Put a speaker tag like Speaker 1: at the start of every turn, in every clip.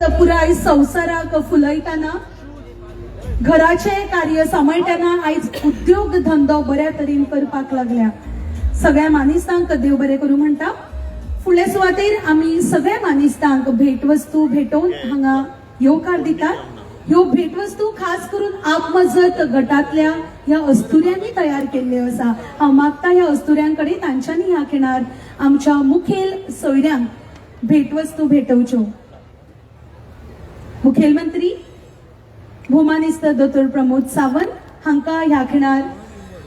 Speaker 1: पुराय संवसाराक फुलयताना घराचे कार्य सांबाळताना आयज उद्योग धंदो बऱ्या तरेन करपाक लागल्या। सगळ्या मानिस्तांक देव बरें करूं म्हणटा। फुडले सुवातेर आमी सगळ्या मानिस्तांक भेटवस्तू भेटोवन हांगा येवकार दितात। ह्यो भेटवस्तू खास करून आपमजत गटातल्या ह्या अस्तुऱ्यांनी तयार केल्ल्यो आसा। हांव मागता ह्या अस्तुऱ्यांकडे तांच्यांनी ह्या खिणार आमच्या मुखेल सोयऱ्यांक भेटवस्तू भेटोवच्यो। मुखेलमंत्री भौमानिस्त दोतोर प्रमोद सावंत हांका ह्या खिणार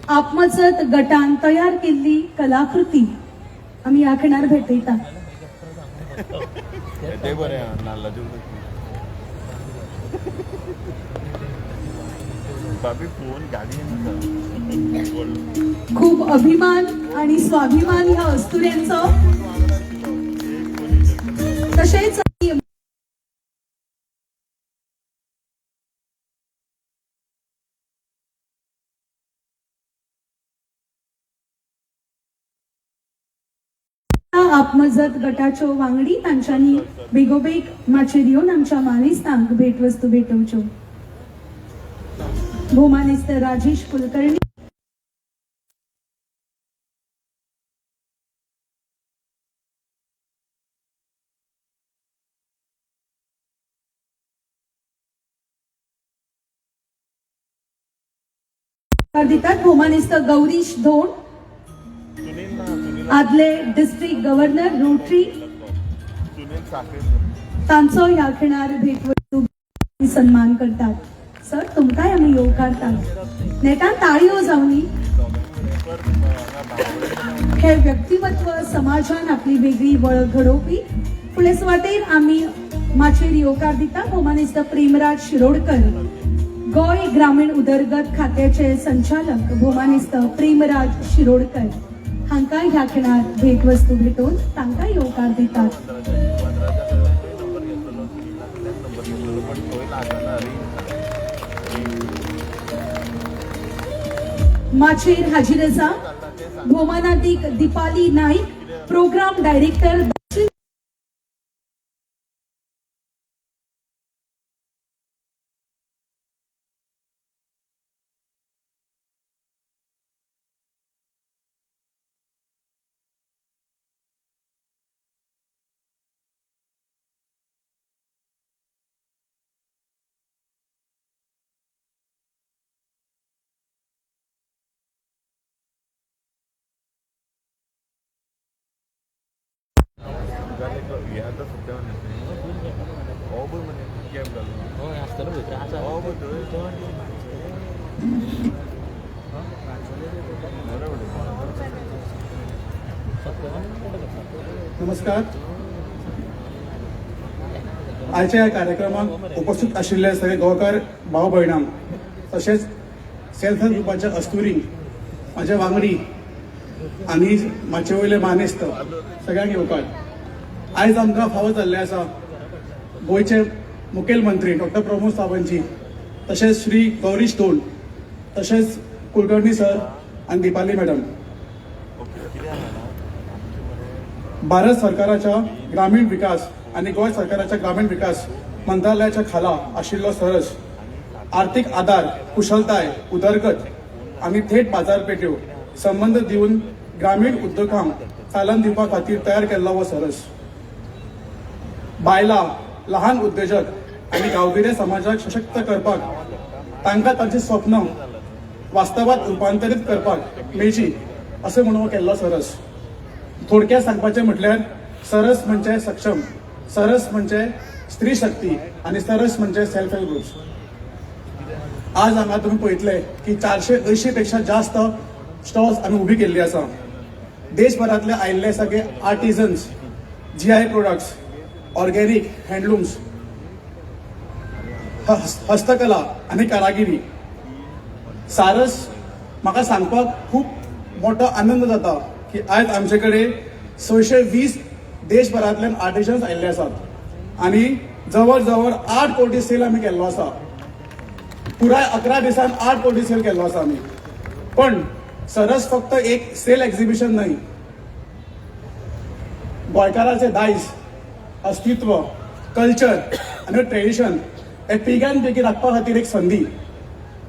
Speaker 1: आपमजत गटान तयार केल्ली कलाकृती आमी ह्या खिणार भेटयतात। खूप अभिमान आणि स्वाभिमान ह्या अस्तुऱ्यांचो। तसेच आपमजत गटाच्यो वांगडी तांच्यांनी बेगोबेग माचेर येवन आमच्या मानिस्तांक भेटवस्तू भेटोवच्यो। भौमानिस्त राजेश कुलकर्णी, दितात भौमानिस्त गौरीश धोण, आदले डिस्ट्रिक्ट गव्हर्नर रोटरी तांचो ह्या खिणार भेटवस्तू सन्मान करतात। सर तुमकांय आमी येवकारतात। नेटान ताळयो जावनी। हे व्यक्तिमत्व समाजान आपली वेगळी वळख घडोवपी। फुडले सुवातेर आमी माचेर येवकार दिता भौमानिस्त प्रेमराज शिरोडकर, गोय ग्रामीण उदरगत खात्याचे संचालक भौमानिस्त प्रेमराज शिरोडकर हांका ह्या खिणार भेटवस्तू भेटोवन तांकां येवकार दितात। माचेर हाजीर आसा भौमानाधिक दिपाली नाईक, प्रोग्राम डायरेक्टर
Speaker 2: नमस्कार। आजच्या या कार्यक्रमात उपस्थित असलेले सगळे गोवाकार भाव भयणांक तसेच सेल्फ हेल्प ग्रुपाच्या अस्तुरी माझ्या वांगडी आणि माचे वयले मानेस्त सगळ्यांक येवकार। आयज आमकां फावो जाल्लें आसा गोंयचे मुखेलमंत्री डॉक्टर प्रमोद सावंतजी, तसेच श्री गौरीश धोण, तसेच कुलकर्णी सर आणि दीपाली मॅडम, भारत सरकाराच्या ग्रामीण विकास आणि गोंय सरकाराच्या ग्रामीण विकास मंत्रालयाच्या खाला आशिल्लो सरस आर्थिक आधार, कुशलताय, उदरगत आणि थेट बाजारपेठ्यो संबंध दिवन ग्रामीण उद्योगांक चालन दिवपा खातीर तयार केल्लो हो सरस बायलां, लहान उद्योजक आणि गांवगिऱ्या समाजाक सशक्त करपाक, तांकां तांचे स्वप्न वास्तवात रूपांतरीत करपाक मेळची अशें म्हणून केल्लो सरस। थोडक्यात सांगपाचें म्हटल्यार सरस म्हणजे सक्षम, सरस म्हणजे स्त्री शक्ती आणि सरस म्हणजे सेल्फ हेल्प ग्रुप्स। आज हांगा तुम्ही पळयतले की 480 पेक्षा जास्त स्टॉल्स आमी उभी केल्ली आसा। देशभरातले आयिल्ले सगळे आर्टिजन्स, GI प्रोडक्ट्स, ऑर्गेनिक हँडलूम्स, हस्तकला आणि कारागिरी। सारस म्हाका सांगपाक खूप मोठो आनंद जाता की आज आमचे कडेन 620 देशभरातल्यान आर्टिजन्स आयिल्ले आसात आणि जवळ जवळ 8 कोटी सेल आमी केल्लो आसा। पुराय 11 दिसान 8 कोटी सेल केल्लो आसा आमी। पण सरस फक्त एक सेल एक्झिबिशन नाही, गोंयकाराचे दायज, अस्तित्व, कल्चर आनी ट्रेडिशन हे पिग्यान पैकी राखपा खातीर एक संदी.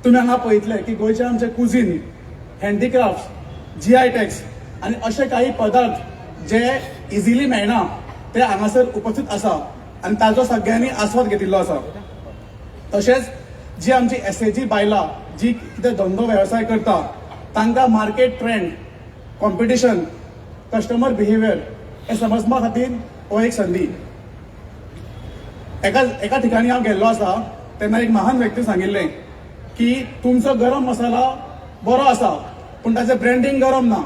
Speaker 2: तुम्ही हांगा पळयतले की गोंयचे आमचे कुझीन, हँडीक्राफ्ट, GI टॅग्स आनी असे काही पदार्थ जे इजिली मेळना ते हांगासर उपस्थित आसा आनी ताजो सगळ्यांनी आस्वाद घेतिल्लो आसा. तशेंच जी आमची SAG बायलां जी कितें धंदो वेवसाय करता तांकां market trend, competition, customer behaviour हे समजपा खातीर हो एक संदी. एका ठिकाणी हांव गेल्लो आसा तेन्ना एक महान व्यक्ती सांगिल्लें की तुमचो गरम मसाला बरो आसा पूण ताचें ब्रँडिंग गरम ना.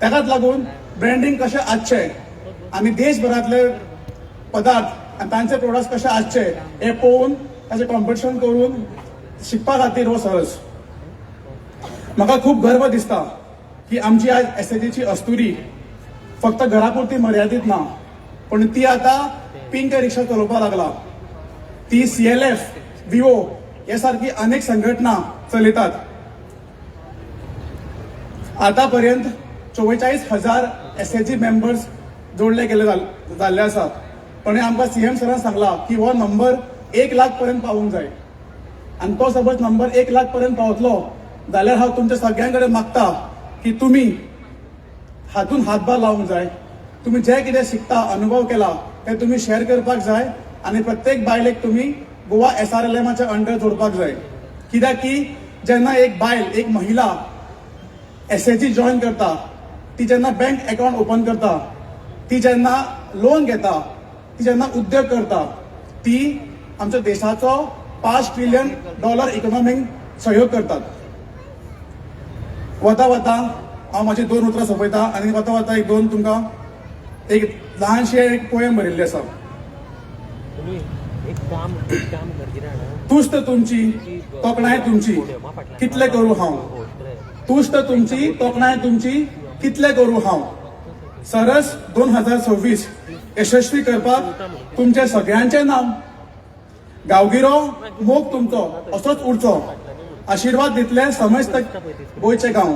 Speaker 2: ताकाच लागून ब्रँडिंग कशें आसचें आनी देशभरांतले पदार्थ आनी तांचे प्रोडक्ट्स कशे आसचे हे पळोवन ताचें कॉम्पिटिशन करून शिकपा खातीर हो सरस. म्हाका खूब गर्व दिसता की आमची आज SAGची अस्तुरी फक्त घरापुरती मर्यादीत ना पण ती आता पिंक रिक्षा चलोवपाक लागला. ती CLF, विवो हे सारखी अनेक संघटना चलयतात. आतापर्यंत 44,000 SAG मेंबर्स जोडले गेले जाल्ले आसा. पण आमकां CM सरान सांगला की हो नंबर 1 लाख पर्यंत पावूंक जाय आनी तो समज नंबर 1 लाख पर्यंत पावतलो जाल्यार हांव तुमच्या सगळ्यां कडेन मागता की तुमी हातून हातभार लावूंक जाय. तुम्ही जे कितें शिकता, अनुभव केला ते तुम्ही शेअर करपाक जाय आनी प्रत्येक बायलेक तुम्ही गोवा SRLMच्या अंडर जोडपाक जाय. कित्याक की जेन्ना एक बायल, एक महिला SAG जॉईन करता, ती जेन्ना बँक अकाउंट ओपन करता, ती जेन्ना लोन घेता, ती जेन्ना उद्योग करता, ती आमच्या देशाचो $5 ट्रिलियन इकॉनॉमीक सहयोग करतात. वता वता हांव माझी 2 उतरां सोंपयता आनी वता वता एक 2 तुमकां एक ल्हानशी एक पोयम बरयल्ली आसा. तुस्त तुमची तोखणाय तुमची कितले करू हांव, तुस्त तुमची तोखणाय तुमची कितले करू हांव. सरस 2026 यशस्वी करपाक तुमचे सगळ्यांचे नाम. गांवगिरो मोग तुमचो असोच उरचो, आशीर्वाद दितले समस्त गोंयचे गांव.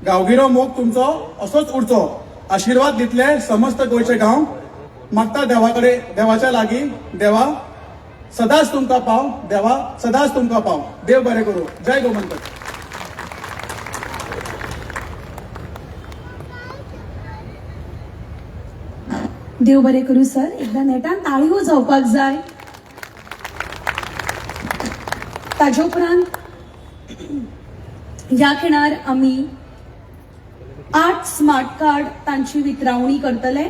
Speaker 2: गांवगिरो मोग तुमचो असोच उरचो, आशीर्वाद दितले समस्त गोंयचे गांव. मागता देवाकडे, देवाच्या लागीं, देवा सदांच तुमकां पाव, देवा सदांच तुमकां पाव. देव बरें करूं. जय गोमंतक.
Speaker 1: देव बरें करूं सर. एकदा नेटान ताळयो जावपाक जाय. ताजे उपरांत ह्या खिणार आमी 8 स्मार्ट कार्ड तांची वितरावणी करतले.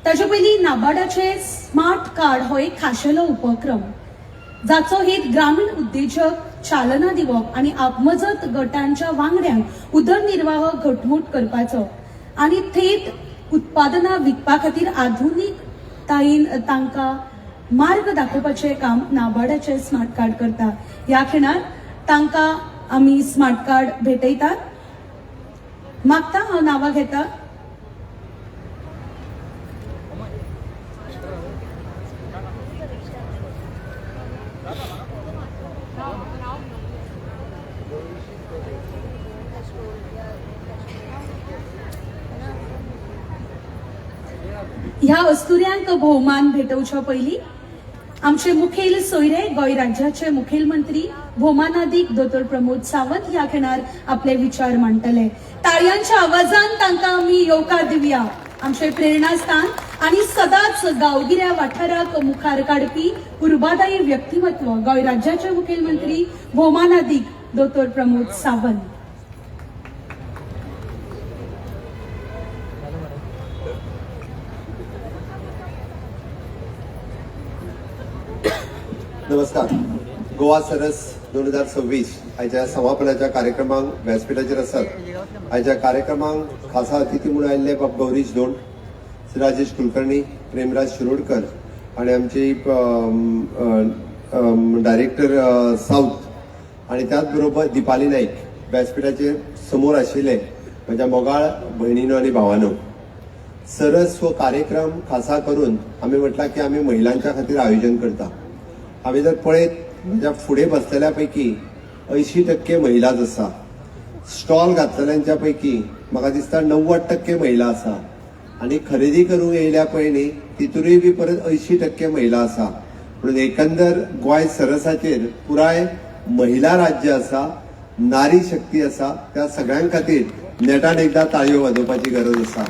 Speaker 1: ताजे पयलीं नाबार्डाचे स्मार्ट कार्ड हो एक खाशेलो उपक्रम जाचो हेत ग्रामीण उद्देजक चालना दिवप आनी आपमजत गटांच्या वांगड्यांक उदरनिर्वाह घटमूट करपाचो आनी थेट उत्पादनां विकपा खातीर आधुनिकतायेन तांकां मार्ग दाखोवपाचें काम नाबार्डाचे स्मार्ट कार्ड करता. ह्या खिणार तांकां आमी स्मार्ट कार्ड भेटयतात. मागता हांव नांवां घेता. ह्या अस्तुऱ्यांक भोवमान भेटवच्या पयलीं आमचे मुखेल सोयरे गोंय राज्याचे मुखेलमंत्री भौमानाधिक दोतोर प्रमोद सावंत ह्या खिणार आपले विचार मांडटले. ताळयांच्या आवाजान तांकां आमी येवकार दिवया. आमचे प्रेरणास्थान आणि सदांच गांवगिऱ्या वाठाराक मुखार काडपी उर्बादायी व्यक्तिमत्व गोंय राज्याचे मुखेलमंत्री भौमानाधिक दोतोर प्रमोद सावंत.
Speaker 3: नमस्कार. गोवा सरस 2026 आयच्या समापनाच्या कार्यक्रमांक व्यासपीठाचेर आसात. आयच्या कार्यक्रमांक खासा अतिथी म्हणून आयिल्ले बाब गौरीश दोंड, श्री राजेश कुलकर्णी, प्रेमराज शिरोडकर आणि आमची डायरेक्टर साऊथ आणि त्याच बरोबर दिपाली नाईक व्यासपीठाचेर समोर आशिल्ले माझ्या मोगाळ भयणीनो आणि भावानो. सरस हो कार्यक्रम खासा करून आम्ही म्हटला की आम्ही महिलांच्या खातीर आयोजन करता. हांवें जर पळयत म्हज्या फुडें बसलेल्या पैकी 80% महिलाच आसा. स्टॉल घातलेल्यांच्या पैकी म्हाका दिसता 90% महिला आसा आणि खरेदी करूंक येयल्या पळय न्ही तितूनय बी परत 80% महिला आसा. म्हणून एकंदर गोंय सरसाचेर पुराय महिला राज्य आसा, नारी शक्ती आसा. त्या सगळ्यां खातीर नेटान एकदा ताळयो वाजोवपाची गरज आसा.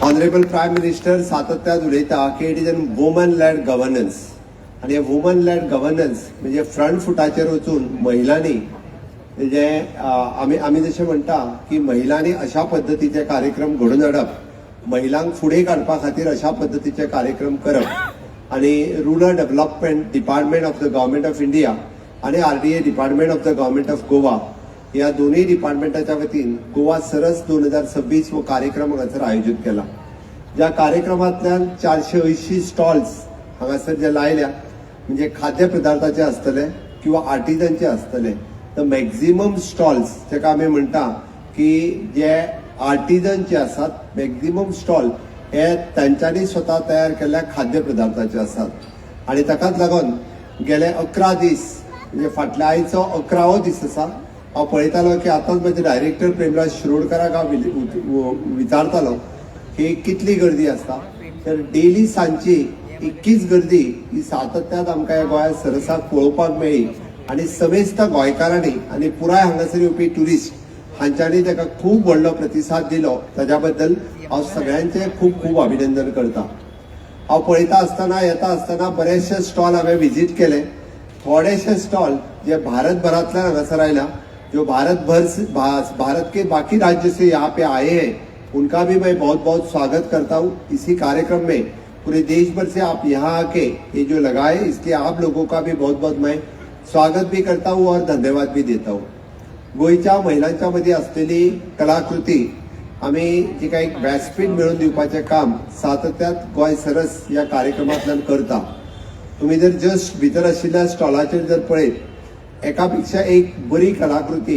Speaker 3: ऑनरेबल प्रायम मिनिस्टर सातत्यान उलयता की it is an woman led governance, आणि हे वुमन लेड गव्हर्नन्स म्हणजे फ्रंट फुटाचेर वचून महिलांनी जे आमी जशें म्हणटा की महिलांनी अशा पद्दतीचे कार्यक्रम घडोवन हाडप, महिलांक फुडें काडपा खातीर अशा पद्दतीचे कार्यक्रम करप, आणि rural development department of the government of India आणि RDA department of the government of Goa ह्या दोन्ही डिपार्टमेंटाच्या वतीन गोवा सरस 2026 हो कार्यक्रम हांगासर आयोजीत केला. ज्या कार्यक्रमांतल्यान 480 स्टॉल्स हांगासर जे लायल्या, म्हणजे खाद्य पदार्थाचे आसतले किंवा आर्टिजनचे आसतले. द मॅक्झिमम स्टॉल्स जेका आमी म्हणटा की जे आर्टिजन जे आसात, मॅक्झिमम स्टॉल हे तांच्यांनी स्वता तयार केल्ल्या खाद्य पदार्थाचे आसात. आणि ताकाच लागून गेले 11 दीस म्हणजे फाटल्या आयचो 11वो दीस आसा. हांव पळयतालो की आतांच म्हजे डायरेक्टर प्रेमराज शिरोडकराक हांव विचारतालो की कितली गर्दी आसता, तर डेली सांजची इतकीच गर्दी ही सातत्यात आमकां ह्या गोंया सरसाक पळोवपाक मेळ्ळी. आणि समेस्त गोंयकारांनी आणि पुराय हांगासर येवपी ट्युरिस्ट हांच्यांनी ताका खूब व्हडलो प्रतिसाद दिलो. ताज्या बद्दल हांव सगळ्यांचें खूब खूब अभिनंदन करता. हांव पळयता आसतना येता आसतना बरेचशे स्टॉल हांवें विजीट केले. थोडेशे स्टॉल जे भारतभरांतल्यान हांगासर आयला, जो भारत के बाकी राज्य से यहाँ पे आए हैं, उनका भी मैं बहुत बहुत स्वागत करता हूँ. इसी कार्यक्रम में पूरे देश भर से आप यहाँ आके ये जो लगाए, इसलिए आप लोगों का भी बहुत बहुत मैं स्वागत भी करता हूँ और धन्यवाद भी देता हूँ. गोयच्या महिलांच्या मध्ये असलेली कलाकृती आम्ही जे काही व्यासपीठ मिळवून दिवपाचे काम सातत्यात गोंय सरस या कार्यक्रमांतल्यान करता. तुम्ही जर जस्ट भितर आशिल्ल्या स्टॉलाचेर जर पळयत, एका पेक्षा एक बरी कलाकृती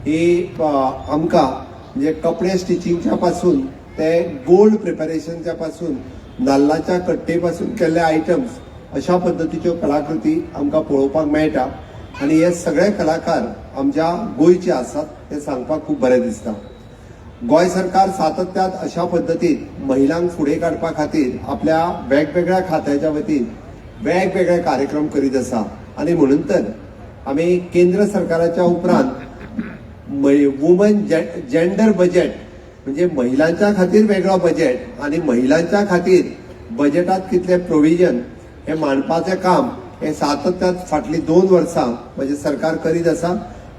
Speaker 3: ही आमकां म्हणजे कपडे स्टिचिंगच्या पासून ते गोल्ड प्रिपरेशनच्या पासून नाल्लाच्या कट्टे पासून केल्ले आयटम्स अशा पद्दतीच्यो कलाकृती आमकां पळोवपाक मेळटा. आणि हे सगळे कलाकार आमच्या गोंयचे आसात हे सांगपाक खूब बरें दिसता. गोंय सरकार सातत्यात अशा पद्दतीन महिलांक फुडें काडपा खातीर आपल्या वेगवेगळ्या खात्याच्या वतीन वेगवेगळे कार्यक्रम करीत आसा. आणि म्हणून तर आम्ही केंद्र सरकाराच्या उपरांत वुमन जेंडर बजेट म्हणजे महिलांच्या खातीर वेगळो बजेट आणि महिलांच्या खातीर बजेटात कितले प्रोविजन हे मांडपाचें काम हे सातत्यात फाटली 2 वर्सां म्हणजे सरकार करीत आसा.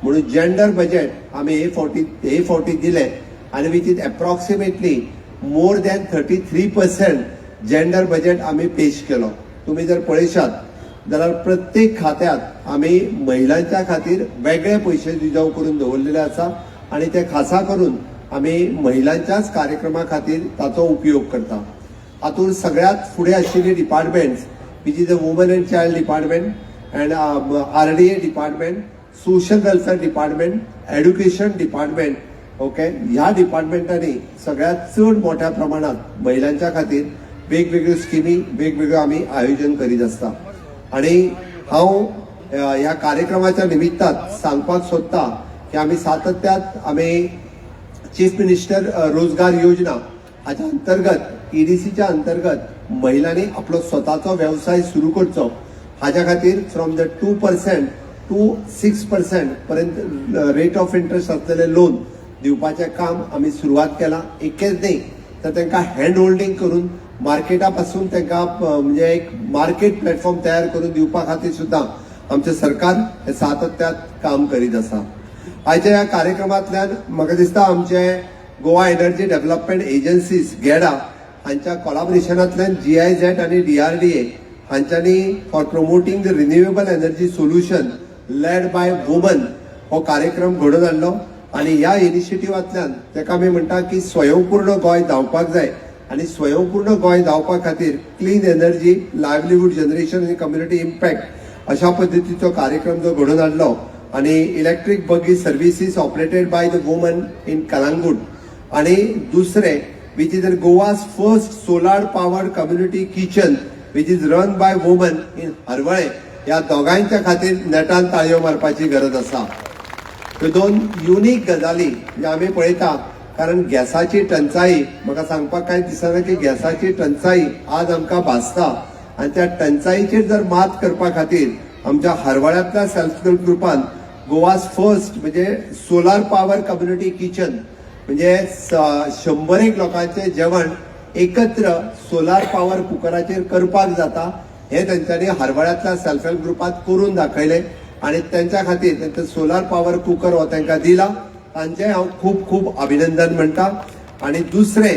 Speaker 3: म्हणून जेंडर बजेट आम्ही हे फावटी दिले आणि which is approximately more than 33% gender budget आम्ही पेश केलो. तुम्ही जर पळयशात जाल्यार प्रत्येक खात्यात आम्ही महिलांच्या खातीर वेगळे पयशे रिजर्व करून दवरलेले आसा आणि ते खासा करून आम्ही महिलांच्याच कार्यक्रमा खातीर ताचो उपयोग करता. हातूंत सगळ्यात फुडें आशिल्ली departments which is the woman end child department and RDA department, social welfare department, education department. Okay, ह्या डिपार्टमेंटांनी सगळ्यात चड मोठ्या प्रमाणात महिलांच्या खातीर वेगवेगळ्यो स्किमी वेगवेगळ्यो आम्ही आयोजन करीत आसता. आणि हांव ह्या कार्यक्रमाच्या निमित्तान सांगपाक सोदता की आम्ही सातत्यात आम्ही चीफ मिनिस्टर रोजगार योजना हाच्या अंतर्गत EDCच्या अंतर्गत महिलांनी आपलो स्वताचो व्यवसाय सुरू करचो हाच्या खातीर फ्रॉम द 2% to 6% पर्यंत रेट ऑफ इंटरेस्ट असलेले लोन दिवपाचें काम आम्ही सुरुवात केला. एकच न्ही तर तांकां हँड होल्डिंग करून मार्केटापासून तांकां म्हणजे एक मार्केट प्लॅटफॉर्म तयार करून दिवपा खातीर सुद्दां आमचें सरकार हे सातत्यात काम करीत आसा. आयच्या ह्या कार्यक्रमांतल्यान म्हाका दिसता आमचे Goa energy development agencies GEDA हांच्या कोलॅबोरेशनांतल्यान GIZ आणि DRDA हांच्यांनी for promoting the renewable energy solution led by woman हो कार्यक्रम घडोवन हाडलो. आणि ह्या इनिशिएटिव्हांतल्यान ताका आमी म्हणटा की स्वयंपूर्ण गोंय जावपाक जाय आणि स्वयंपूर्ण गोंय जावपा खातीर क्लीन एनर्जी, लायव्हलीहूड जनरेशन आणि कम्युनिटी इम्पॅक्ट अशा पद्दतीचो कार्यक्रम जो घडोवन हाडलो. आणि electric buggy services operated by the woman in Calangute आणि दुसरे which is Goa's first solar powered community kitchen which is run by woman in Harvalem. या दोगांच्या खातीर नेटान ताळयो मारपाची गरज आसा. ह्यो 2 युनिक गजाली जे आमी पळयता. कारण गॅसाची टंचाई म्हाका सांगपाक कांय दिसना की गॅसाची टंचाई आज आमकां भासता आणि त्या टंचाईचेर जर मात करपा खातीर आमच्या हरवळ्यातल्या सेल्फ हेल्प ग्रुपान गोवाज फर्स्ट म्हणजे सोलार पॉवर कम्युनिटी किचन म्हणजे 100 लोकांचे जेवण एकत्र सोलार पॉवर कुकराचेर करपाक जाता हे त्यांच्यानी हरवळ्यातल्या सेल्फ हेल्प ग्रुपात करून दाखयले आणि त्यांच्या खातीर त्यांचा सोलार पॉवर कुकर हो तांकां दिला तांचे हांव खूप खूप अभिनंदन म्हणटा. आणि दुसरे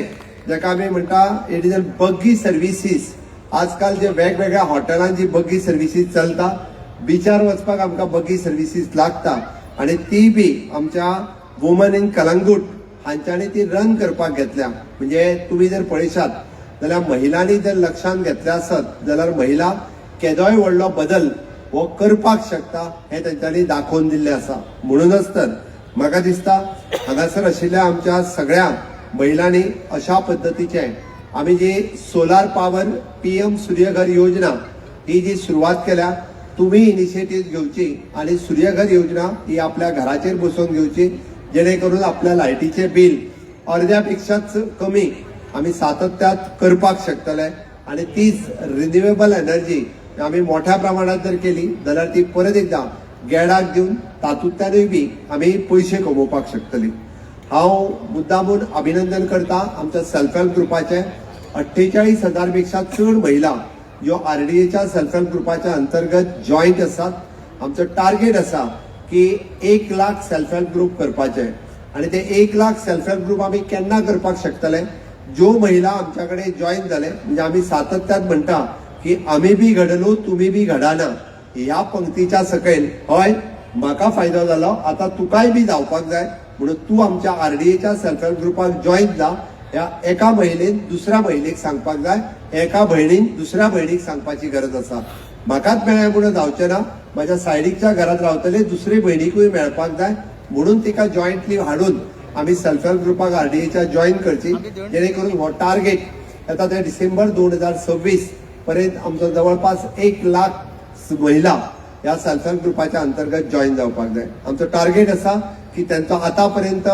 Speaker 3: जाका आमी म्हणटा it is a buggy services. आजकाल जे वेगवेगळ्या हॉटेलांत जी बग्गी सर्विसीस चलता बिचार वचपाक आमकां बग्गी सर्विसीस लागता आणि ती बी आमच्या वुमन इन कलंगूट हांच्यांनी ती रन करपाक घेतल्या. म्हणजे तुम्ही जर पळयशात जाल्यार महिलांनी जर लक्षांत घेतले आसत जाल्यार महिला केदोय व्हडलो बदल हो करपाक शकता हे तांच्यांनी दाखोवन दिल्ले आसा. म्हणूनच तर म्हाका दिसता हांगासर आशिल्ल्या आमच्या सगळ्या महिलांनी अशा पद्धतीचे आमी जी सोलार पॉवर PM सूर्यघर योजना ही जी सुरवात केल्या तुम्ही इनिशिएटिव्ह घेवची आणि सूर्यघर योजना ही आपल्या घराचेर बसून घेवची जेणे करून आपल्या लायटीचे बिल अर्ध्यापेक्षाच कमी आम्ही सातत्यात करपाक शकतले आणि तीच रिन्युएबल एनर्जी आम्ही मोठ्या प्रमाणात जर केली जाल्यार ती परत एकदा गेडाक दिवन तातूंतल्यानूय बी आम्ही पयशे कमोवपाक शकतली. हांव मुद्दामून अभिनंदन करता आमच्या सेल्फ हेल्प ग्रुपाचे 48,000 पेक्षा चड महिला ज्यो RDAच्या सेल्फ हेल्प ग्रुपाच्या अंतर्गत जॉईंट आसात. आमचं टार्गेट आसा की 1 लाख सेल्फ हेल्प ग्रुप करपाचे आणि ते 1 लाख सेल्फ हेल्प ग्रुप आम्ही केन्ना करपाक शकतले ज्यो महिला आमच्याकडे जॉईन झाले म्हणजे आम्ही सातत्यात म्हणटा की आम्ही बी घडलो तुम्ही बी घडाना ह्या पंक्तीच्या सकयल हय म्हाका फायदो जालो आता तुकाय बी जावपाक जाय म्हणून तू आमच्या RDAच्या सेल्फ हेल्प ग्रुपाक जॉईन जा. ह्या एका महिलेन दुसऱ्या महिलेक सांगपाक जाय एका भयणीन दुसऱ्या भयणीक सांगपाची गरज आसा. म्हाकाच मेळ्ळें म्हणून जावचें ना माझ्या सायडीकच्या घरात रावतले दुसरी भयणीकूय मेळपाक जाय म्हणून तिका जॉईंटली हाडून आम्ही सेल्फ हेल्प ग्रुपाक RDAच्या जॉईन करची जेणे करून हो टार्गेट येता ते डिसेंबर 2026 पर्यंत आमचो जवळपास 1 लाख महिला या सेल्फ हेल्प ग्रुपाच्या अंतर्गत जॉईन जावपाक जाय. आमचो टार्गेट आसा की त्यांचो आतापर्यंत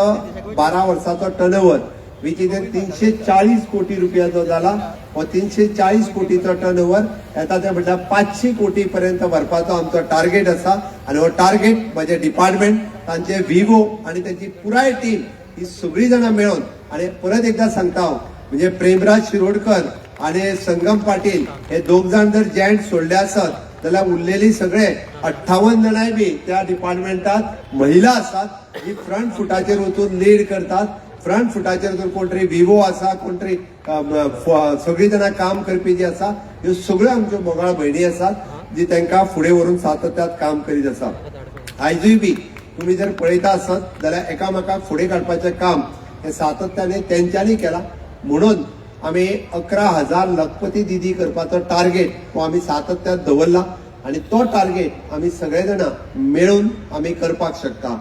Speaker 3: 12 वर्साचो टर्नओव्हर विच इज 340 कोटी रुपयाचो जाला. हो 340 कोटीचो टर्नओव्हर येता ते म्हटल्यार 500 कोटी पर्यंत व्हरपाचो आमचो टार्गेट आसा आणि हो टार्गेट माझे डिपार्टमेंट तांचे विवो आणि त्यांची पुराय टीम ही सगळी जाणां मेळून आणि परत एकदा सांगता हांव म्हणजे प्रेमराज शिरोडकर आणि संगम पाटील हे दोग जाण जर जॉईंट सोडले आसत जाल्यार उरलेली सगळे 58 जाणांय बी त्या डिपार्टमेंटात महिला आसात जी फ्रंट फुटाचेर वचून लीड करतात. फ्रंट फुटाचेर जर कोण तरी विवो आसा कोण तरी सगळी जाणां काम करपी जी आसा ह्यो सगळ्यो आमच्यो मोगाळ भयणी आसात जी तांकां फुडें व्हरून सातत्यात काम करीत आसा. आयजूय बी तुम्ही जर पळयता आसत जाल्यार एकामेकाक फुडें काडपाचें काम हे सातत्याने तेंच्यांनी केला म्हणून आम्ही 11,000 लखपती दिदी करपाचो टार्गेट तो आम्ही सातत्यात दवरला आणि तो टार्गेट आम्ही सगळे जाण मेळून आम्ही करपाक शकता.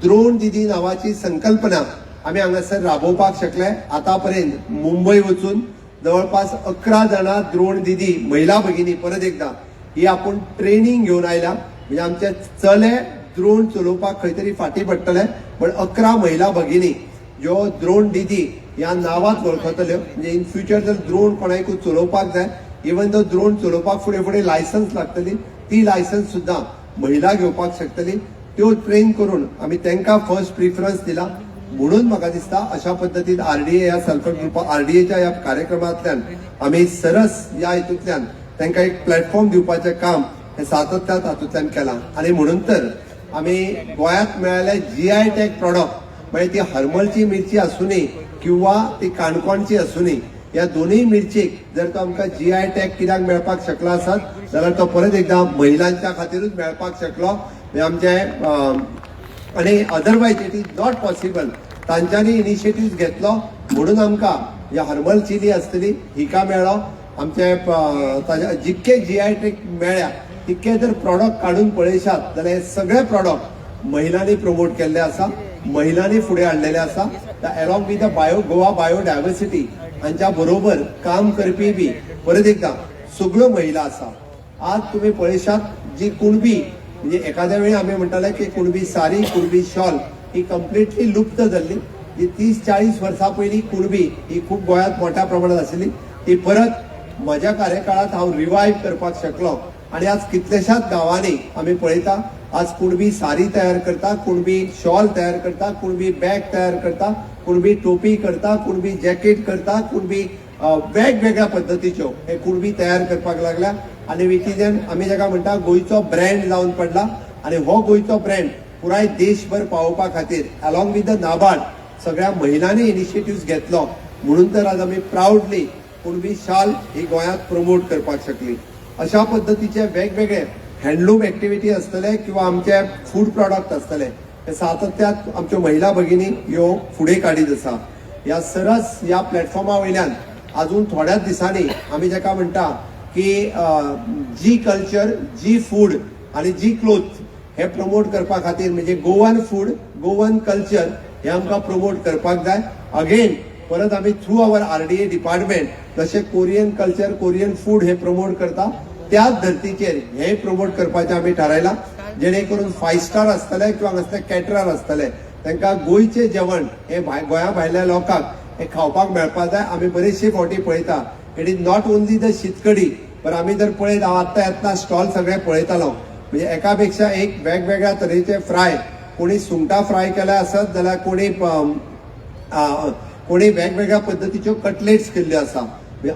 Speaker 3: द्रोण दिदी नावाची संकल्पना आम्ही हांगासर राबोवपाक शकले. आतापर्यंत मुंबई वचून जवळपास 11 जाणां द्रोण दिदी महिला भगिनी परत एकदा ही आपण ट्रेनिंग घेऊन आयल्या म्हणजे आमचे चले द्रोण चलोवपाक खंय तरी फाटी पडटले पण 11 महिला भगिनी ज्यो द्रोण दिदी ह्या नावात वळखतल्यो म्हणजे इन फ्युचर जर द्रोण कोणाकूय चलोवपाक जाय इवन तो द्रोण चलोवपाक फुडें फुडें लायसन्स लागतली ती लायसन्स सुद्दां महिला घेवपाक शकतली. त्यो ट्रेन करून आमी तांकां फर्स्ट प्रिफरन्स दिला म्हणून म्हाका दिसता अशा पद्दतीन RDA ह्या सेल्फ हेल्प ग्रुपा RDAच्या ह्या कार्यक्रमांतल्यान आमी सरस ह्या हितूंतल्यान तांकां एक प्लॅटफॉर्म दिवपाचें काम हे सातत्यात हातूंतल्यान केलां आणि म्हणून तर आमी गोंयांत मेळ्ळेले GI टॅग प्रॉडक्ट म्हणजे ती हरमलची मिरची आसूनी किंवा ती काणकोणची आसूनी या दोन्ही मिरचीक जर तो आमकां GI टॅग कित्याक मेळपाक शकलो आसत जाल्यार तो परत एकदा महिलांच्या खातीरूच मेळपाक शकलो. आमचे आणि otherwise it is not possible तांच्यांनी इनिशिएटिव्ह घेतलो म्हणून आमकां ह्या हर्बल चिली आसतली हिका मेळ्ळो. आमचे जितके GI टॅग मेळ्ळ्या तितके जर प्रॉडक्ट काढून पळयशात जाल्यार हे सगळे प्रॉडक्ट महिलांनी प्रमोट केल्ले आसा महिलांनी फुडें हाडलेले आसा. Along with the Goa biodiversity हांच्या बरोबर काम करपी बी परत एकदा सगळ्यो महिला आसा. आज तुम्ही पळयशात जी कुणबी म्हणजे एखाद्या वेळी आम्ही म्हणटाले की कुणबी साडी कुणबी शॉल ही कम्प्लिटली लुप्त जाल्ली. जी 30-40 वर्सां पयलीं कुणबी ही खूप गोंयांत मोठ्या प्रमाणात आशिल्ली ती परत म्हज्या कार्यकाळात हांव रिवायव करपाक शकलो आणि आज कितल्याशाच गांवांनी आमी पळयता आज कुणबी साडी तयार करता, कुणबी शॉल तयार करता, कुणबी बॅग तयार करता, कुणबी टोपी करता, कुणबी जॅकेट करता, कुणबी वेगवेगळ्या पद्धतीच्यो हे कुणबी तयार करपाक लागल्या आणि विकीजन आमी जाका म्हणटा गोंयचो ब्रँड जावन पडला आणि हो गोंयचो ब्रँड पुराय देशभर पावोवपा खातीर अलॉंग विथ द नाबार्ड सगळ्या महिलांनी इनिशिएटिव्ह घेतलो म्हणून तर आज आमी प्राऊडली कुणबी शाल ही गोंयांत प्रमोट करपाक शकली. अशा पद्धतीचे वेगवेगळे हँडलूम एक्टिविटी आसतले किंवा आमचे फूड प्रॉडक्ट आसतले हे सातत्यात आमच्यो महिला भगिनी ह्यो फुडें काडीत आसा. ह्या सरस ह्या प्लॅटफॉर्मा वयल्यान अजून थोड्याच दिसांनी आमी जाका म्हणटा की जी कल्चर, जी फूड आणि जी क्लोथ हे प्रमोट करपा खातीर म्हणजे गोवन फूड, गोवन कल्चर हे आमकां प्रमोट करपाक जाय. अगेन परत आमी थ्रू आवर RDA डिपार्टमेंट जशें कोरियन कल्चर, कोरियन फूड हे प्रमोट करता त्याच धर्तीचेर हे प्रमोट करपाचें आमी थारायला जेणे करून 5 स्टार आसतले किंवा हांगासले कॅटरर आसतले तांकां गोंयचें जेवण हे गोंया भायल्या लोकांक हे खावपाक मेळपाक जाय. आमी बरेचशे फावटी पळयता it is not only the शीतकडी पण आमी जर पळयत हांव आत्तां येतना स्टॉल सगळे पळयतालो म्हणजे एका पेक्षा एक वेगवेगळ्या तरेचे फ्राय, कोणी सुंगटां फ्राय केल्या आसत जाल्यार कोणी वेगवेगळ्या पद्धतीच्यो कटलेट्स केल्ल्यो आसा.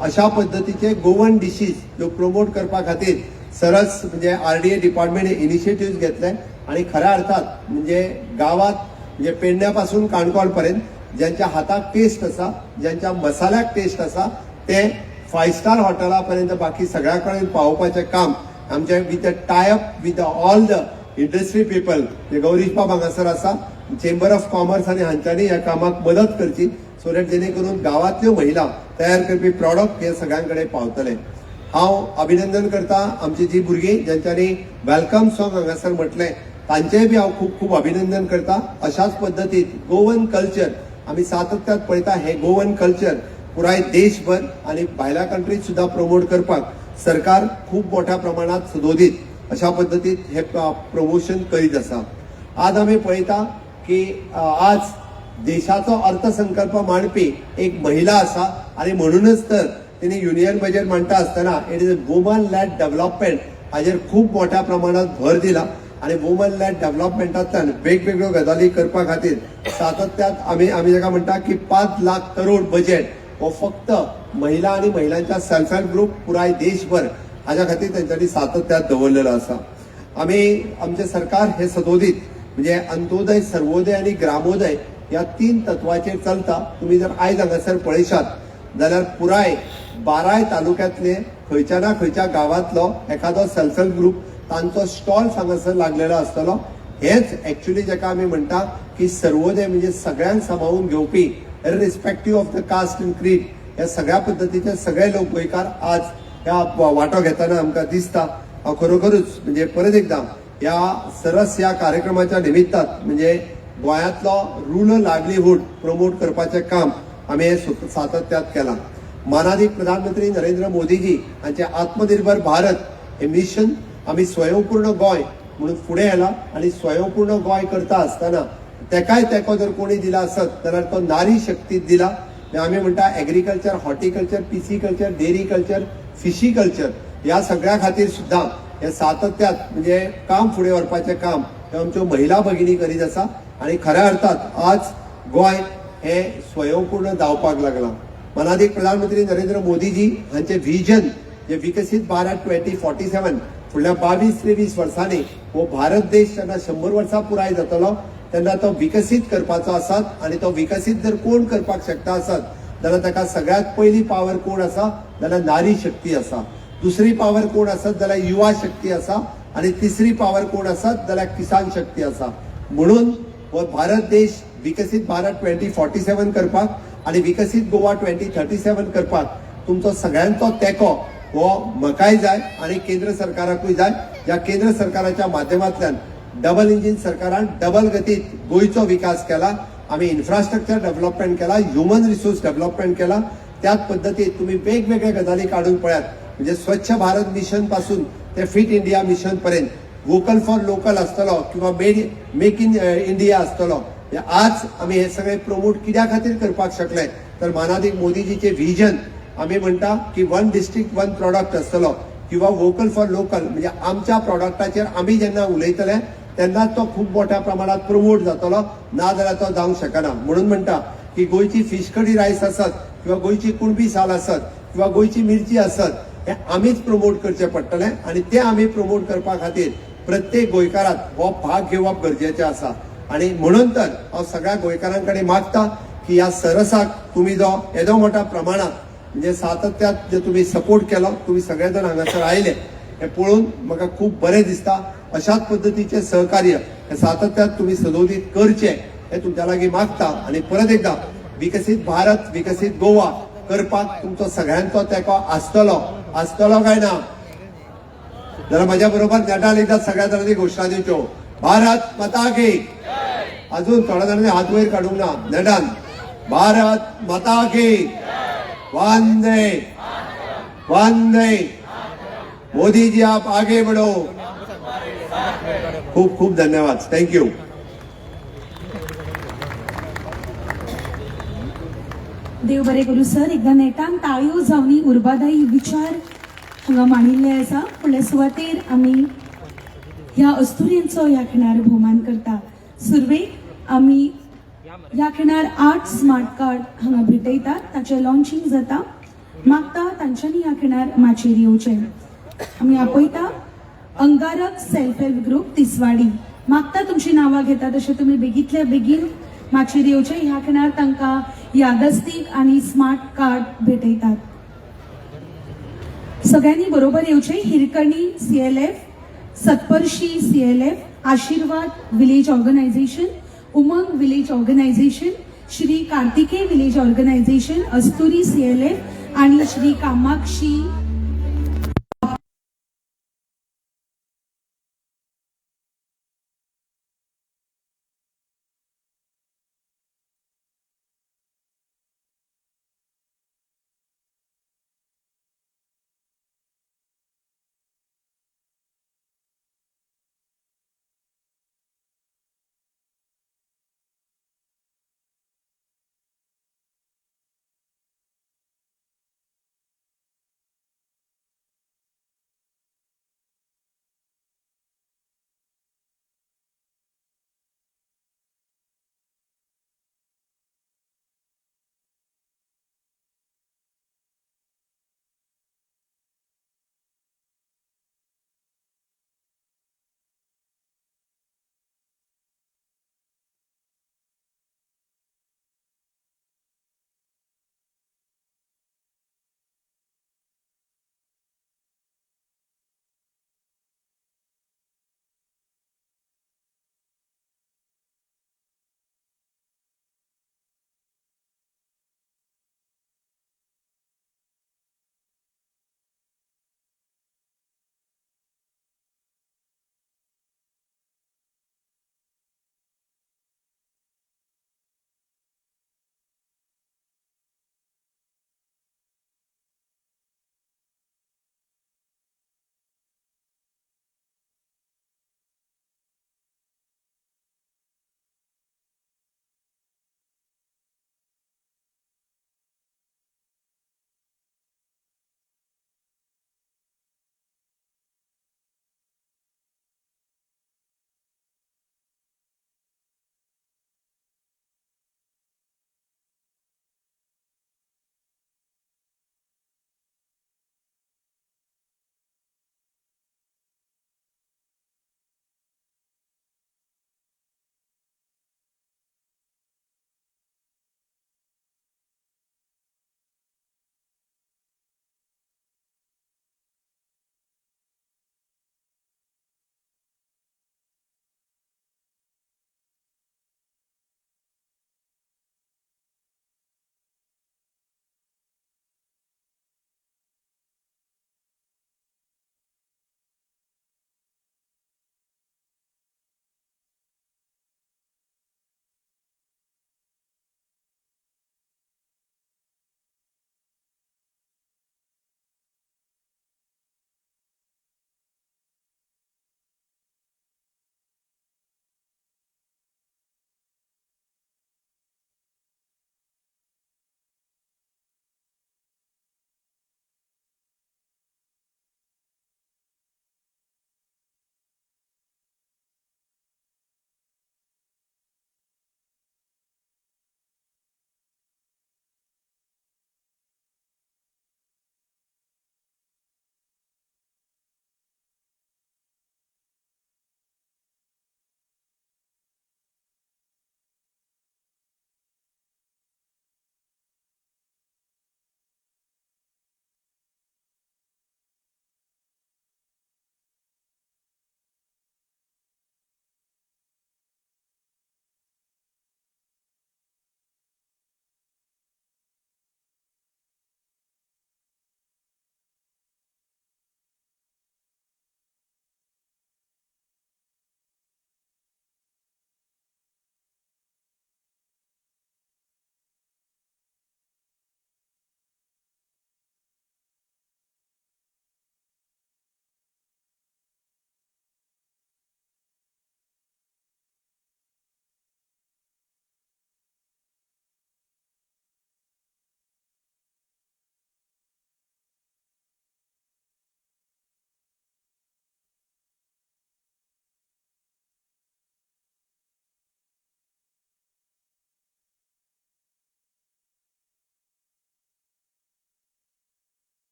Speaker 3: अशा पद्धतीचे गोवन डिशीज ह्यो प्रमोट करपा खातीर सरस म्हणजे RDA डिपार्टमेंट इनिशिएटिव्ह घेतले आणि खऱ्या अर्थात म्हणजे गावात म्हणजे पेडण्या पासून काणकोण पर्यंत ज्यांच्या हाताक टेस्ट आसा, ज्यांच्या मसाल्याक टेस्ट आसा ते 5 स्टार हॉटेला पर्यंत बाकी सगळ्या कडेन पावोवपाचें काम आमचे with the tie up with all the industry people जे गौरीश बाब हांगासर आसा, चेंबर ऑफ कॉमर्स आणि हांच्यांनी ह्या कामाक मदत करची सो दॅट जेणे करून गांवांतल्यो महिला तयार करपी प्रॉडक्ट हे सगळ्यांकडे पावतले. हांव अभिनंदन करता आमची जी भुरगीं ज्यांच्यांनी वेलकम सॉंग हांगासर म्हटलें तांचेय बी हांव खूब खूब अभिनंदन करता. अशाच पद्दतीत गोवन कल्चर आमी सातत्यात पळयता हे गोवन कल्चर पुराय देशभर आणि भायल्या कंट्रीत सुद्धा प्रमोट करपाक सरकार खूप मोठ्या प्रमाणात सुदोधीत अशा पद्धतीत हे प्रमोशन करीत आसा. आज आमी पळयता की आज देशाचो अर्थसंकल्प मांडपी एक महिला आसा आणि म्हणूनच तर तिने युनियन बजेट मांडटा आसतना it is a woman lad development हाजेर खूप मोठ्या प्रमाणात भर दिला आणि वुमन लॅड डेव्हलपमेंटांतल्यान वेगवेगळ्यो गजाली करपा खातीर सातत्यात आमी जाका म्हणटा की 5 लाख करोड बजेट हो फक्त महिला आणि महिलांच्या सेल्फ हेल्प ग्रुप पुराय देशभर हाच्या खातीर त्यांच्यानी सातत्यात दवरलेलो आसा. आमचे सरकार हे सदोदीत म्हणजे अंत्योदय, सर्वोदय आणि ग्रामोदय या 3 तत्वाचेर चलता. तुम्ही जर आयज हांगासर पळयशात जाल्यार पुराय 12 तालुक्यांतले खंयच्या ना खंयच्या गांवांतलो एखादो सेल्फ हेल्प ग्रुप तांचो स्टॉल हांगासर लागलेलो आसतलो. हेच ऍक्च्युली जाका आमी म्हणटा की सर्वोदय म्हणजे सगळ्यांक सांबाळून घेवपी इररिस्पेक्टिव्ह ऑफ द कास्ट अँड क्रीड या सगळ्या पद्धतीचे सगळे लोक गोंयकार आज ह्या वांटो घेताना आमकां दिसता. हांव खरोखरूच म्हणजे परत एकदा या सरस ह्या कार्यक्रमाच्या निमित्तान म्हणजे गोंयांतलो रुरल लायव्हलीहूड प्रमोट करपाचें काम आमी हे सातत्यात केलां. माननीय प्रधानमंत्री नरेंद्र मोदीजी हांचे आत्मनिर्भर भारत हे मिशन आमी स्वयंपूर्ण गोंय म्हणून फुडें येला आणि स्वयंपूर्ण गोंय करता आसतना तेकाय तेको जर कोणी दिला आसत जाल्यार तो नारी शक्तीत दिला. आमी म्हणटा agriculture, horticulture, pisciculture, dairy culture, fishy culture या सगळ्या खातीर सुद्दां हे सातत्यात म्हणजे काम फुडें व्हरपाचें काम हे आमच्यो महिला भगिनी करीत आसा आणि खऱ्या अर्थात आज गोंय हे स्वयंपूर्ण जावपाक लागला. माननीय प्रधानमंत्री नरेंद्र मोदीजी हांचे व्हिजन जे विकसीत भारत 2047 फुडल्या 22-23 वर्सांनी हो भारत देश जेन्ना 100 वर्सां पुराय जातलो तेन्ना तो विकसीत करपाचो आसात आणि तो विकसीत जर कोण करपाक शकता आसत जाल्यार ताका सगळ्यात पयली पावर कोण आसा जाल्यार नारी शक्ती आसा. दुसरी पावर कोण आसत जाल्यार युवा शक्ती आसा आणि तिसरी पावर कोण आसत जाल्यार किसान शक्ती आसा. म्हणून हो भारत देश विकसीत भारत 2047 करपाक आणि विकसीत गोवा 2037 करपाक तुमचो सगळ्यांचो तेको हो म्हाकाय जाय आणि केंद्र सरकाराकूय जाय. या केंद्र सरकाराच्या माध्यमांतल्यान डबल इंजिन सरकारान डबल गतीत गोंयचो विकास केला. आम्ही इन्फ्रास्ट्रक्चर डेव्हलपमेंट केला, ह्युमन रिसोर्स डेव्हलपमेंट केला. त्याच पद्धतीत तुम्ही वेगवेगळ्या गजाली काढून पळयात म्हणजे स्वच्छ भारत मिशन पासून ते फिट इंडिया मिशन पर्यंत, वोकल फॉर लोकल आसतलो किंवा मेक इन इंडिया आसतलो. आज आम्ही हे सगळे प्रमोट कित्या खातीर करपाक शकले तर माननीय मोदीजीचे व्हिजन आम्ही म्हणता की वन डिस्ट्रिक्ट वन प्रॉडक्ट आसतलो किंवा वोकल फॉर लोकल, म्हणजे आमच्या प्रॉडक्टाचेर आम्ही जेन्ना उलयतले तेन्ना तो खूप मोठ्या प्रमाणात प्रमोट जातलो, नाजाल्यार तो जावंक शकना. म्हणून म्हणटा की गोंयची फीश कडी रायस आसत किंवा गोंयची कुणबी साल आसत किंवा गोंयची मिरची आसत हे आमीच प्रमोट करचे पडटले आणि ते आम्ही प्रमोट करपा खातीर प्रत्येक गोंयकाराक हो भाग घेवप गरजेचें आसा. आणि म्हणून तर हांव सगळ्या गोंयकारांकडे मागता की ह्या सरसाक तुम्ही जो येदो मोठ्या प्रमाणात म्हणजे सातत्यात जे तुम्ही सपोर्ट केलो, तुम्ही सगळेजण हांगासर आयले हे पळोवन म्हाका खूप बरें दिसता. अशाच पद्धतीचे सहकार्य हे सातत्यात तुम्ही सदोदीत करचे हे तुमच्या लागीं मागता. आणि परत एकदा विकसीत भारत विकसीत गोवा करपाक तुमचो सगळ्यांचो तेंको आसतलो काय ना? जरा माझ्या बरोबर नेटान एकदा सगळ्या जणांनी घोषणा दिवच्यो. भारत माता की. अजून थोड्या जणांनी हात वयर काढूंक ना. नेटान भारत माता की. वंदे वंदे. मोदी जी आप आगे बढ़ो. खूप खूप धन्यवाद. थँक्यू.
Speaker 1: देव बरें करूं सर. एकदा नेटान ताळयो जावनी उर्बादायी विचार हांगा मांडिल्ले आसा. फुडल्या सुवातेर आमी ह्या अस्तुरींचो ह्या खिणार भोवमान करता. सुरवेक आमी ह्या खिणार 8 स्मार्ट कार्ड हांगा भेटयतात, ताचे लॉन्चिंग जाता. मागता तांच्यांनी ह्या खिणार माचयेर येवचें. आमी आपयता अंगारक सेल्फ हेल्प ग्रुप तिसवाडी. मागता तुमची नांवां घेता तशें तुमी बेगींतल्या बेगीन माचयेर येवचें. ह्या खिणार तांकां यादस्तीक आनी स्मार्ट कार्ड भेटयतात. सगळ्यांनी बरोबर येवचें. Hirkani CLF, Satparshi CLF, Ashirwad village organisation, Umang village organisation, Shri Kartikeya village organisation, Asturi CLF आणि श्री कामाक्षी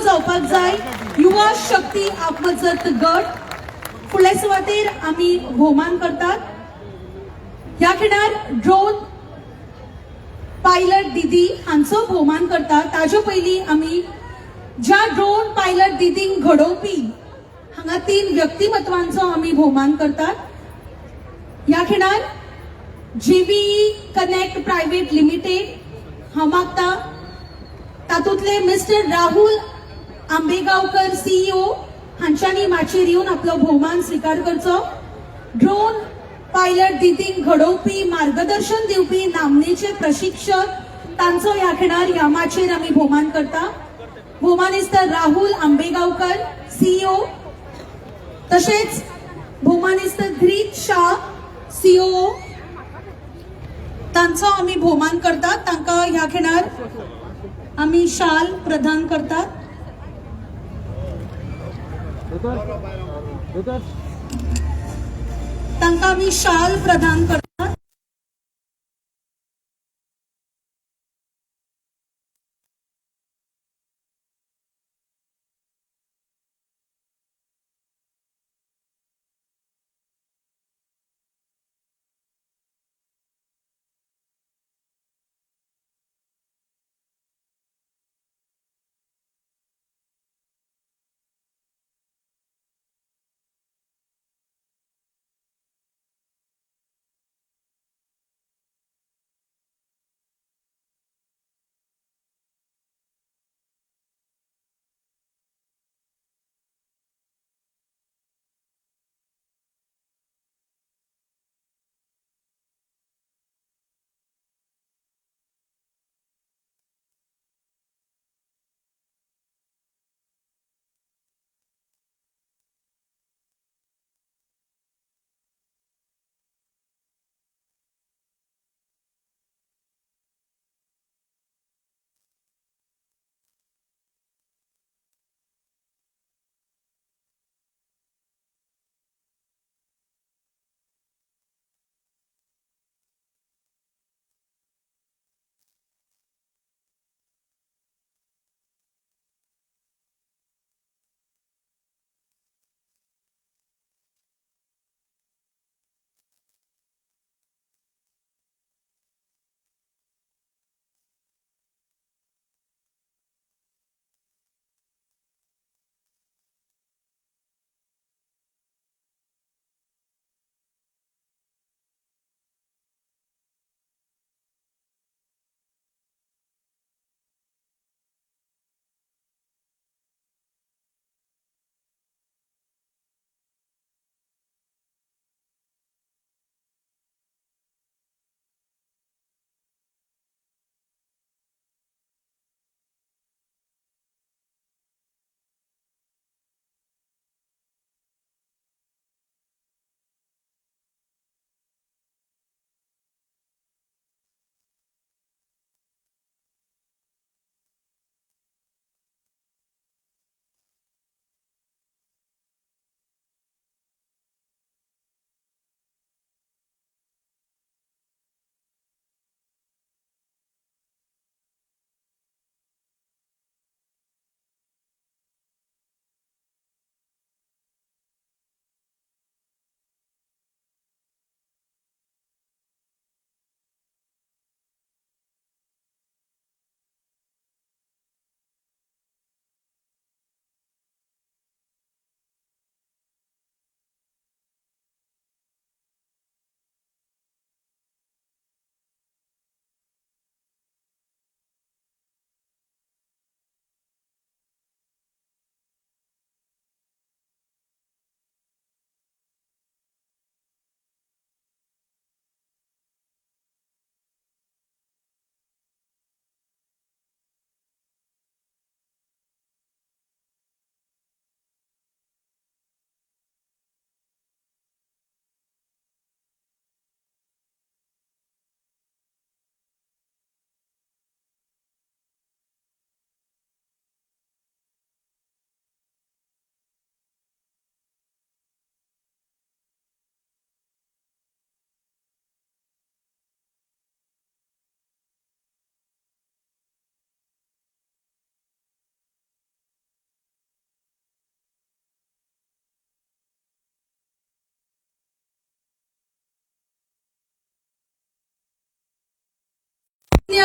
Speaker 1: जावपाक जाय युवा शक्ती आपमजत गट फुडल्या सुवातेर आमी भोवमान करतात. ह्या खिणार ड्रोन पायलट दिदी हांचो भोवमान करतात. ताजे पयलीं आमी ज्या ड्रोन पायलट दिदींक घडोवपी हांगा 3 व्यक्तिमत्वांचो आमी भोवमान करतात. ह्या खिणार जीवीई कनेक्ट प्रायव्हेट लिमिटेड हांव मागता तातूंतले मिस्टर राहुल आंबेगावकर सीईओ हांच्यांनी माचयेर येवन आपलो भोवमान स्वीकार करचो. ड्रोन पायलट दिदींक घडोवपी मार्गदर्शन दिवपी नामनेचे प्रशिक्षक तांचो ह्या खिणार ह्या माचयेर आमी भोवमान करता. भोवमानिस्त राहुल आंबेगावकर सीईओ तशेंच भोवमानिस्त ग्रीत शाह सीओ तांचो आमी भोवमान करतात. तांकां ह्या खिणार आमी शाल प्रदान करतात. तांकां आमी शाल प्रदान करतात.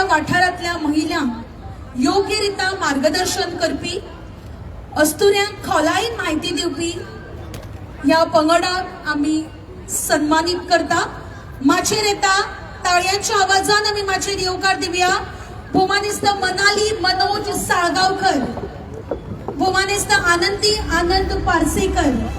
Speaker 1: आमच्या वाठारातल्या महिलांक योग्यरित्या मार्गदर्शन करपी, अस्तुऱ्यांक खोलायेन म्हायती दिवपी ह्या पंगडाक आमी सन्मानित करता. माचेर येता ताळयांच्या आवाजान आमी माचेर येवकार दिवया. भोमानिस्त मनाली मनोज साळगावकर, भोमानिस्त आनंदी आनंद पारसेकर,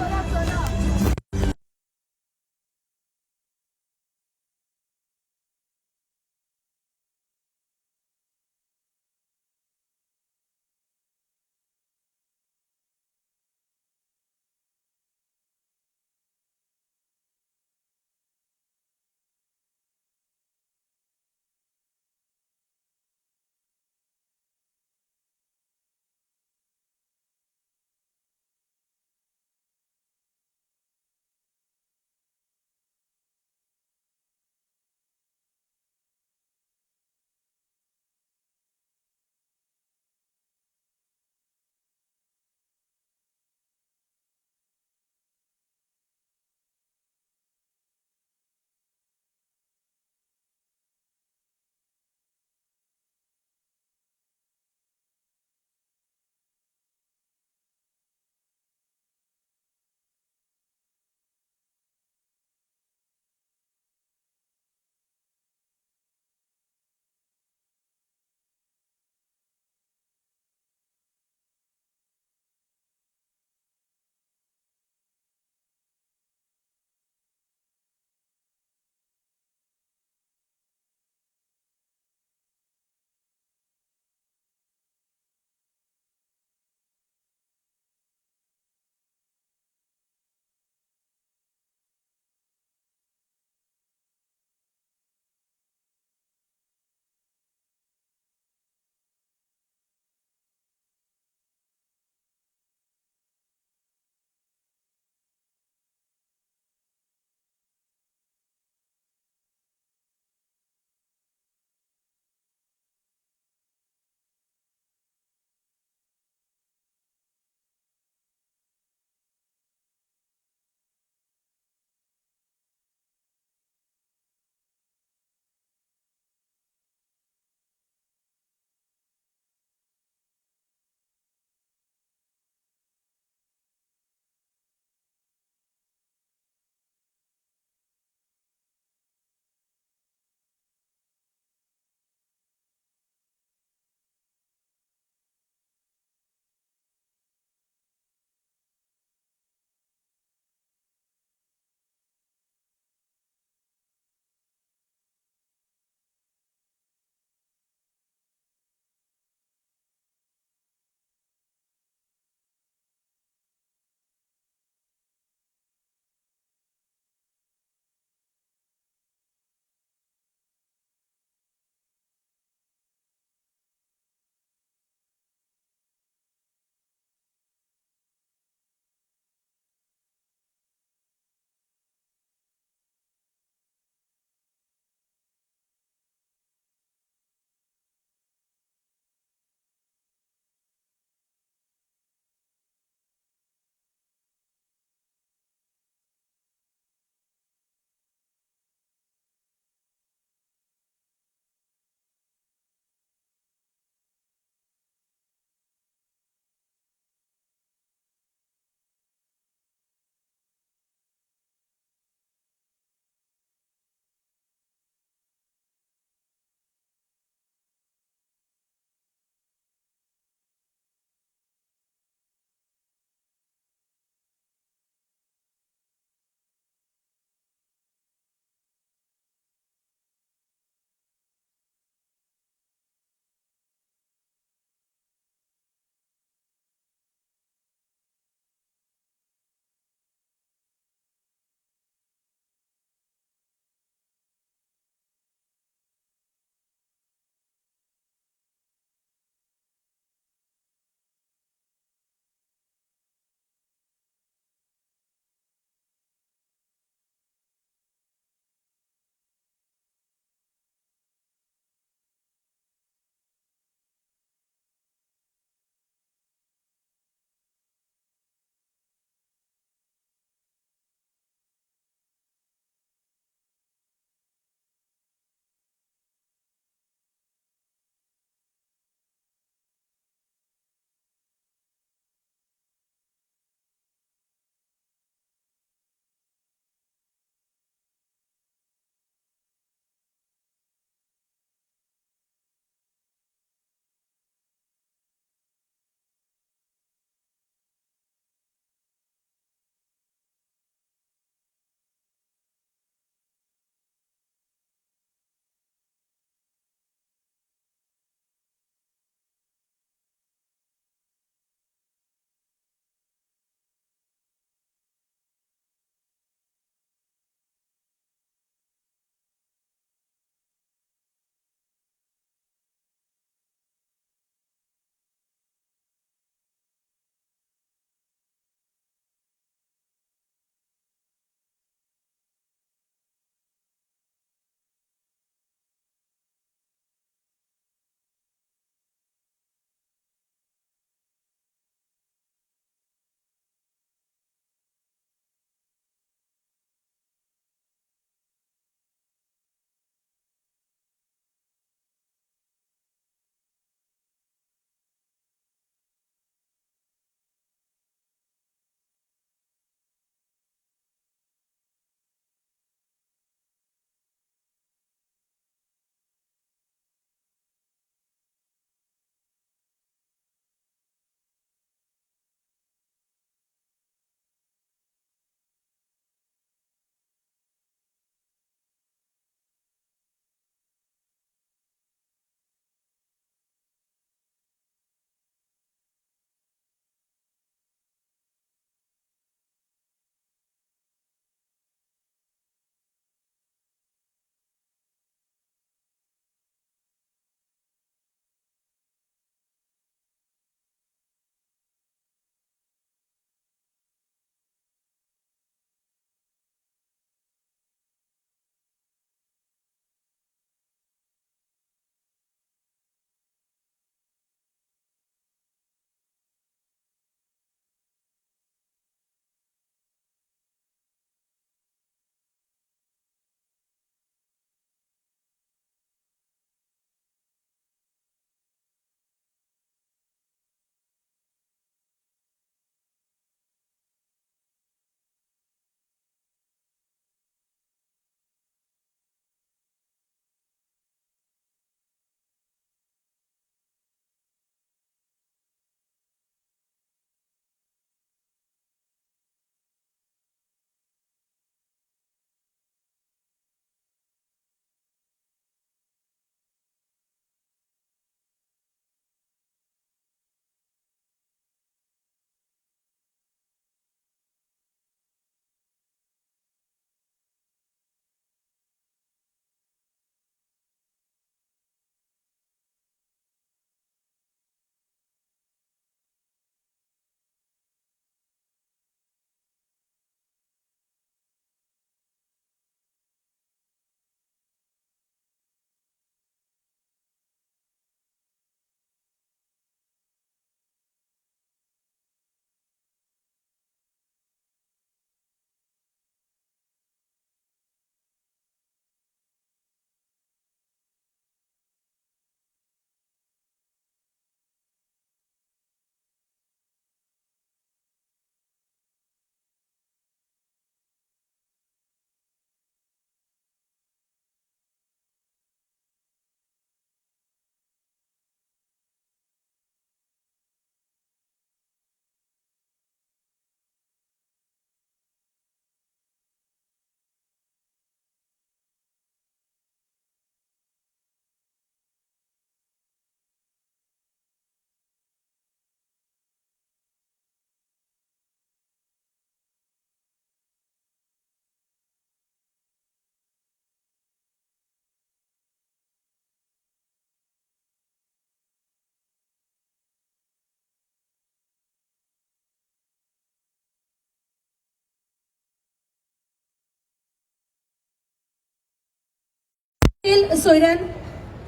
Speaker 1: सोयऱ्यान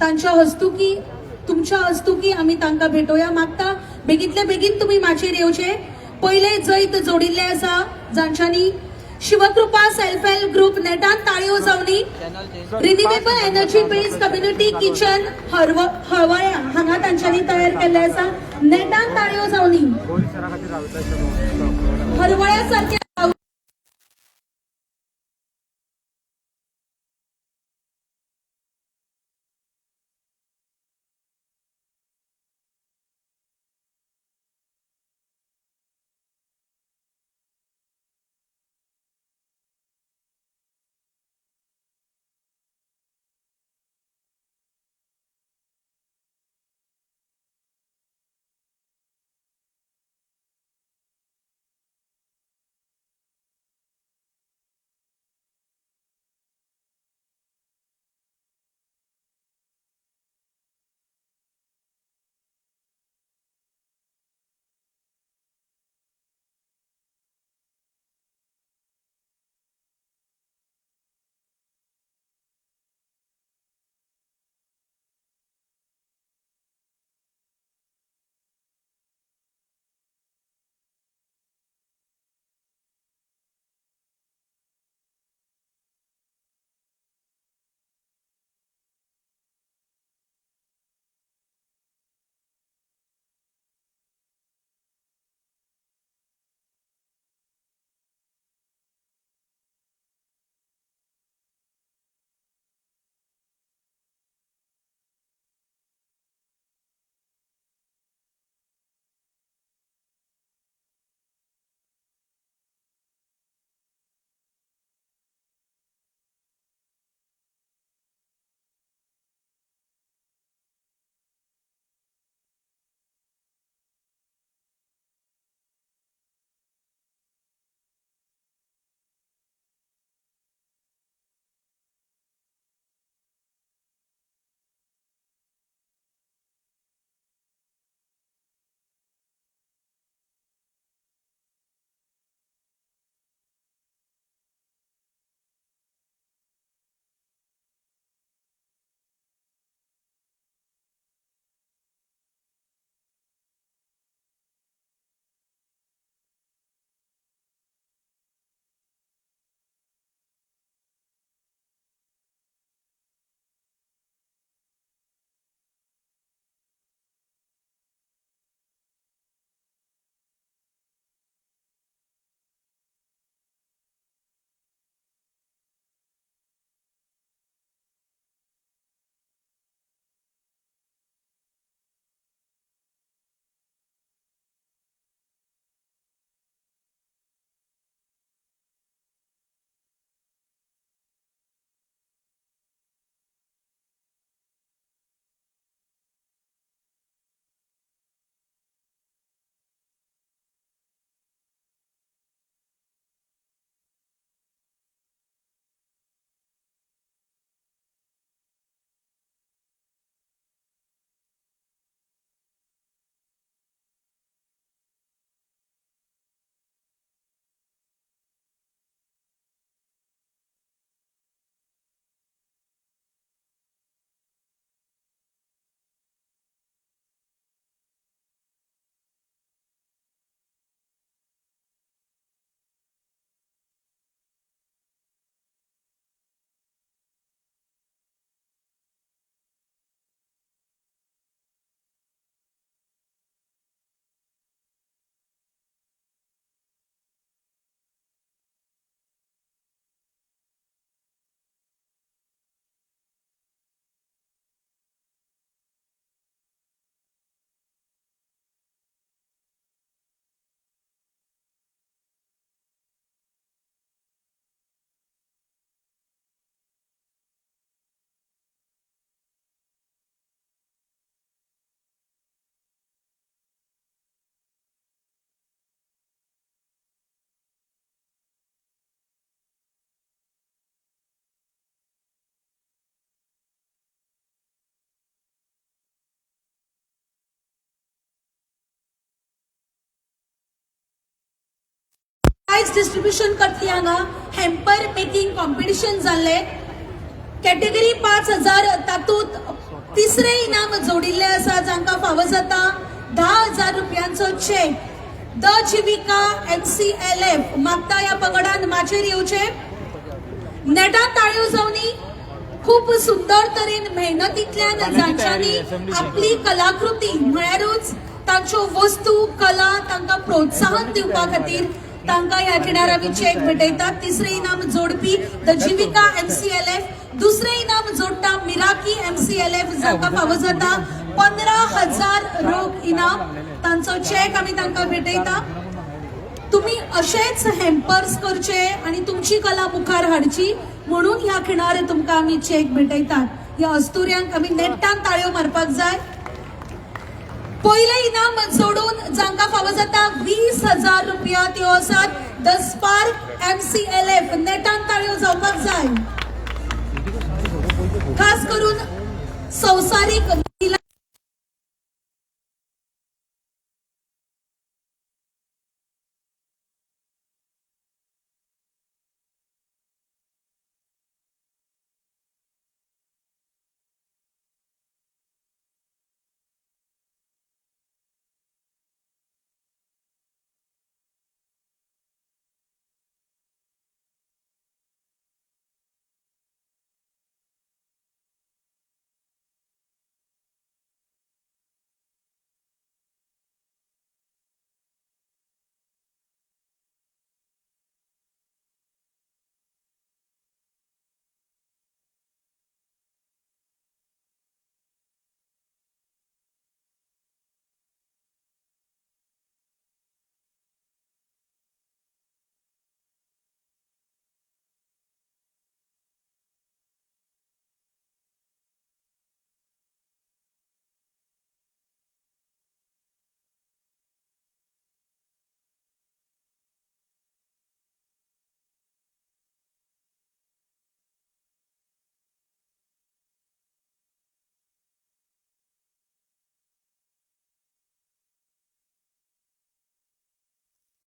Speaker 1: तांच्या हस्तुकी तुमच्या हस्तुकी आम्ही तांकां भेटोया मागता बेगीतल्या बेगीन तुम्ही माचेर येवचे पहिले जैत जोडिल्ले आसा जांच्यांनी शिवकृपा सेल्फ हेल्प ग्रुप नेटान ताळयो जावनी renewable energy based community kitchen हळवळ्या हांगा तांच्यांनी तयार केल्ले आसा नेटान ताळयो जावनी हळवळ्या सारखे प्राइज डिस्ट्रीब्यूशन करतली हांगा हॅम्पर मेकिंग कॉम्पिटिशन जाल्ले कॅटेगरी 5,000 तातूंत तिसरे इनाम जोडिल्ले आसा जांकां फावो जाता 10,000 रुपयांचो चेक द जिविका MCLF मागता ह्या पंगडान माचेर येवचे नेटान ताळयो जावनी खूप सुंदर तरेन मेहनतींतल्यान जांच्यांनी आपली कलाकृती म्हळ्यारूच तांच्यो वस्तू कला तांकां प्रोत्साहन दिवपा खातीर तांकां ह्या खिणार आमी चेक भेटयतात. तिसरे इनाम जोडपी द जिविका MCLF दुसरे इनाम जोडटा मिराकी MCLF जांकां फावो जाता 15,000 रोख इनाम तांचो चेक आमी तांकां भेटयता. तुम्ही अशेच हॅम्पर्स करचे आणि तुमची कला मुखार हाडची म्हणून ह्या खिणार तुमकां आमी चेक भेटयतात. ह्या अस्तुऱ्यांक आमी नेटान ताळयो मारपाक जाय. पयले इनाम जोडून जांकां फावो जाता 20,000 रुपया त्यो आसात द स्पार्क MCLF नेटान ताळयो जावपाक जाय. खास करून संवसारीक